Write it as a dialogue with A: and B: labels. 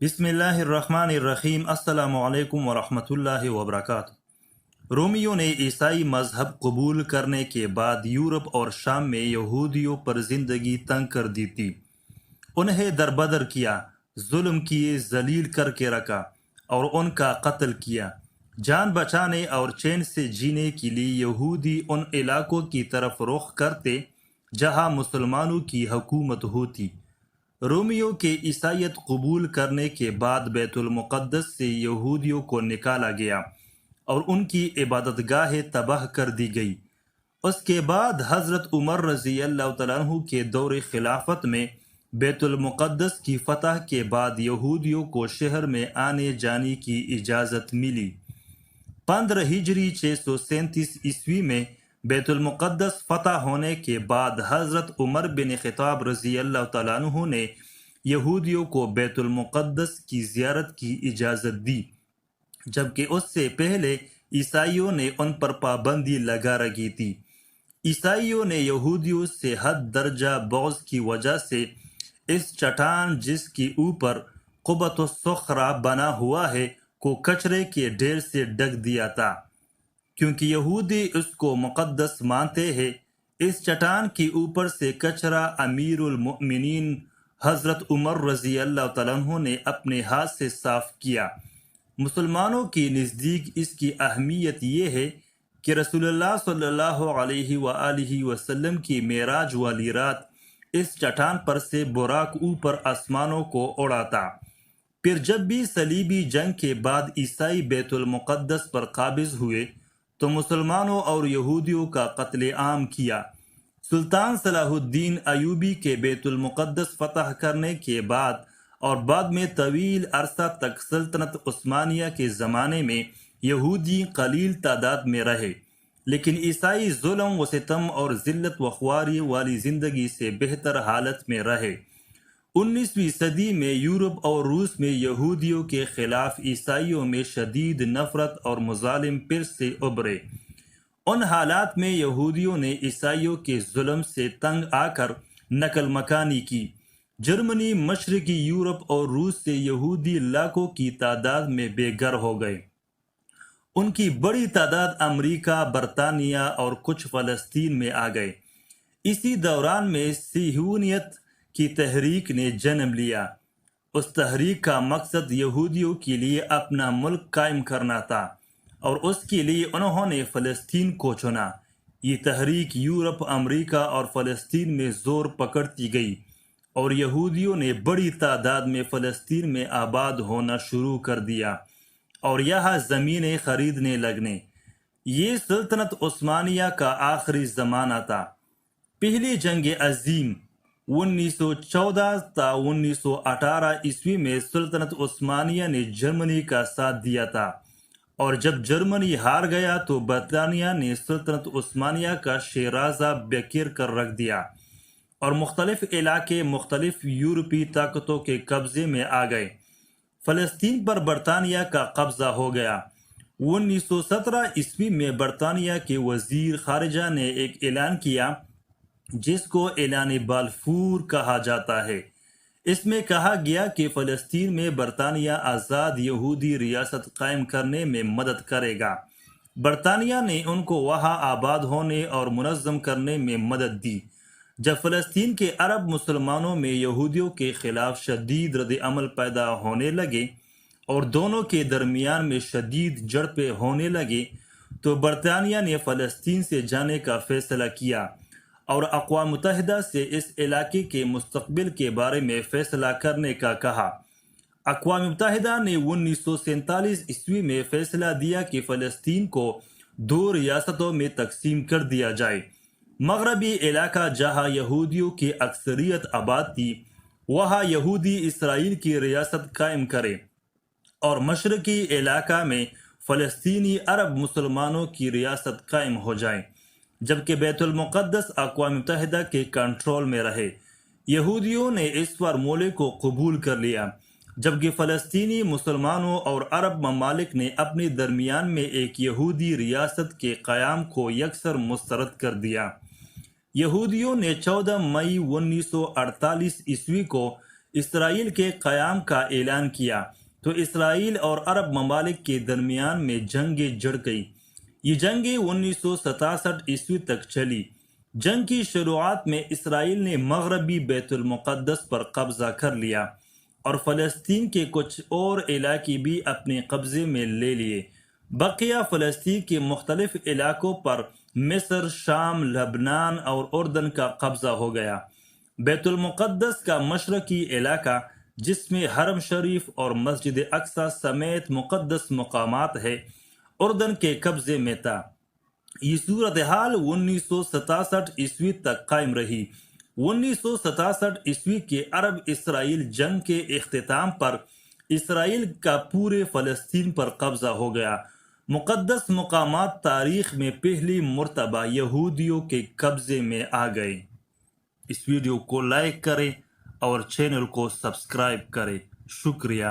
A: بسم اللہ الرحمن الرحیم۔ السلام علیکم ورحمۃ اللہ وبرکاتہ۔ رومیوں نے عیسائی مذہب قبول کرنے کے بعد یورپ اور شام میں یہودیوں پر زندگی تنگ کر دی تھی۔ انہیں دربدر کیا، ظلم کیے، ذلیل کر کے رکھا اور ان کا قتل کیا۔ جان بچانے اور چین سے جینے کے لیے یہودی ان علاقوں کی طرف رخ کرتے جہاں مسلمانوں کی حکومت ہوتی۔ رومیوں کے عیسائیت قبول کرنے کے بعد بیت المقدس سے یہودیوں کو نکالا گیا اور ان کی عبادت گاہیں تباہ کر دی گئی۔ اس کے بعد حضرت عمر رضی اللہ تعالیٰ عنہ کے دور خلافت میں بیت المقدس کی فتح کے بعد یہودیوں کو شہر میں آنے جانے کی اجازت ملی۔ 15 ہجری 637 عیسوی میں بیت المقدس فتح ہونے کے بعد حضرت عمر بن خطاب رضی اللہ تعالیٰ عنہ نے یہودیوں کو بیت المقدس کی زیارت کی اجازت دی، جبکہ اس سے پہلے عیسائیوں نے ان پر پابندی لگا رکھی تھی۔ عیسائیوں نے یہودیوں سے حد درجہ بغض کی وجہ سے اس چٹان جس کے اوپر قبۃ الصخرہ بنا ہوا ہے کو کچرے کے ڈھیر سے ڈھک دیا تھا، کیونکہ یہودی اس کو مقدس مانتے ہیں۔ اس چٹان کے اوپر سے کچرا امیر المؤمنین حضرت عمر رضی اللہ تعالیٰ عنہ نے اپنے ہاتھ سے صاف کیا۔ مسلمانوں کے نزدیک اس کی اہمیت یہ ہے کہ رسول اللہ صلی اللہ علیہ وآلہ وسلم کی معراج والی رات اس چٹان پر سے براق اوپر آسمانوں کو اڑاتا۔ پھر جب بھی صلیبی جنگ کے بعد عیسائی بیت المقدس پر قابض ہوئے تو مسلمانوں اور یہودیوں کا قتل عام کیا۔ سلطان صلاح الدین ایوبی کے بیت المقدس فتح کرنے کے بعد اور بعد میں طویل عرصہ تک سلطنت عثمانیہ کے زمانے میں یہودی قلیل تعداد میں رہے، لیکن عیسائی ظلم و ستم اور ذلت و خواری والی زندگی سے بہتر حالت میں رہے۔ 19ویں صدی میں یورپ اور روس میں یہودیوں کے خلاف عیسائیوں میں شدید نفرت اور مظالم پھر سے ابھرے۔ ان حالات میں یہودیوں نے عیسائیوں کے ظلم سے تنگ آ کر نقل مکانی کی۔ جرمنی، مشرقی یورپ اور روس سے یہودی لاکھوں کی تعداد میں بے گھر ہو گئے۔ ان کی بڑی تعداد امریکہ، برطانیہ اور کچھ فلسطین میں آ گئے۔ اسی دوران میں صہیونیت کی تحریک نے جنم لیا۔ اس تحریک کا مقصد یہودیوں کے لیے اپنا ملک قائم کرنا تھا اور اس کے لیے انہوں نے فلسطین کو چنا۔ یہ تحریک یورپ، امریکہ اور فلسطین میں زور پکڑتی گئی اور یہودیوں نے بڑی تعداد میں فلسطین میں آباد ہونا شروع کر دیا اور یہاں زمینیں خریدنے لگنے۔ یہ سلطنت عثمانیہ کا آخری زمانہ تھا۔ پہلی جنگ عظیم 1914 تا 1918 عیسوی میں سلطنت عثمانیہ نے جرمنی کا ساتھ دیا تھا، اور جب جرمنی ہار گیا تو برطانیہ نے سلطنت عثمانیہ کا شیرازہ بکیر کر رکھ دیا اور مختلف علاقے مختلف یورپی طاقتوں کے قبضے میں آ گئے۔ فلسطین پر برطانیہ کا قبضہ ہو گیا۔ 1917 عیسوی میں برطانیہ کے وزیر خارجہ نے ایک اعلان کیا جس کو اعلان بالفور کہا جاتا ہے۔ اس میں کہا گیا کہ فلسطین میں برطانیہ آزاد یہودی ریاست قائم کرنے میں مدد کرے گا۔ برطانیہ نے ان کو وہاں آباد ہونے اور منظم کرنے میں مدد دی۔ جب فلسطین کے عرب مسلمانوں میں یہودیوں کے خلاف شدید رد عمل پیدا ہونے لگے اور دونوں کے درمیان میں شدید جھڑپیں ہونے لگے تو برطانیہ نے فلسطین سے جانے کا فیصلہ کیا اور اقوام متحدہ سے اس علاقے کے مستقبل کے بارے میں فیصلہ کرنے کا کہا۔ اقوام متحدہ نے 1947 عیسوی میں فیصلہ دیا کہ فلسطین کو 2 ریاستوں میں تقسیم کر دیا جائے۔ مغربی علاقہ جہاں یہودیوں کی اکثریت آباد تھی وہاں یہودی اسرائیل کی ریاست قائم کرے، اور مشرقی علاقہ میں فلسطینی عرب مسلمانوں کی ریاست قائم ہو جائے، جبکہ بیت المقدس اقوام متحدہ کے کنٹرول میں رہے۔ یہودیوں نے اس فارمولے کو قبول کر لیا، جبکہ فلسطینی مسلمانوں اور عرب ممالک نے اپنے درمیان میں ایک یہودی ریاست کے قیام کو یکسر مسترد کر دیا۔ یہودیوں نے 14 مئی 1948 عیسوی کو اسرائیل کے قیام کا اعلان کیا تو اسرائیل اور عرب ممالک کے درمیان میں جنگیں جڑ گئی۔ یہ جنگیں 1967 عیسوی تک چلی۔ جنگ کی شروعات میں اسرائیل نے مغربی بیت المقدس پر قبضہ کر لیا اور فلسطین کے کچھ اور علاقے بھی اپنے قبضے میں لے لیے۔ بقیہ فلسطین کے مختلف علاقوں پر مصر، شام، لبنان اور اردن کا قبضہ ہو گیا۔ بیت المقدس کا مشرقی علاقہ جس میں حرم شریف اور مسجد اقصی سمیت مقدس مقامات ہے، اردن کے قبضے میں تھا۔ یہ صورتحال 1967 عیسوی تک قائم رہی۔ 1967 عیسوی کے عرب اسرائیل جنگ کے اختتام پر اسرائیل کا پورے فلسطین پر قبضہ ہو گیا۔ مقدس مقامات تاریخ میں پہلی مرتبہ یہودیوں کے قبضے میں آ گئے۔ اس ویڈیو کو لائک کریں اور چینل کو سبسکرائب کریں۔ شکریہ۔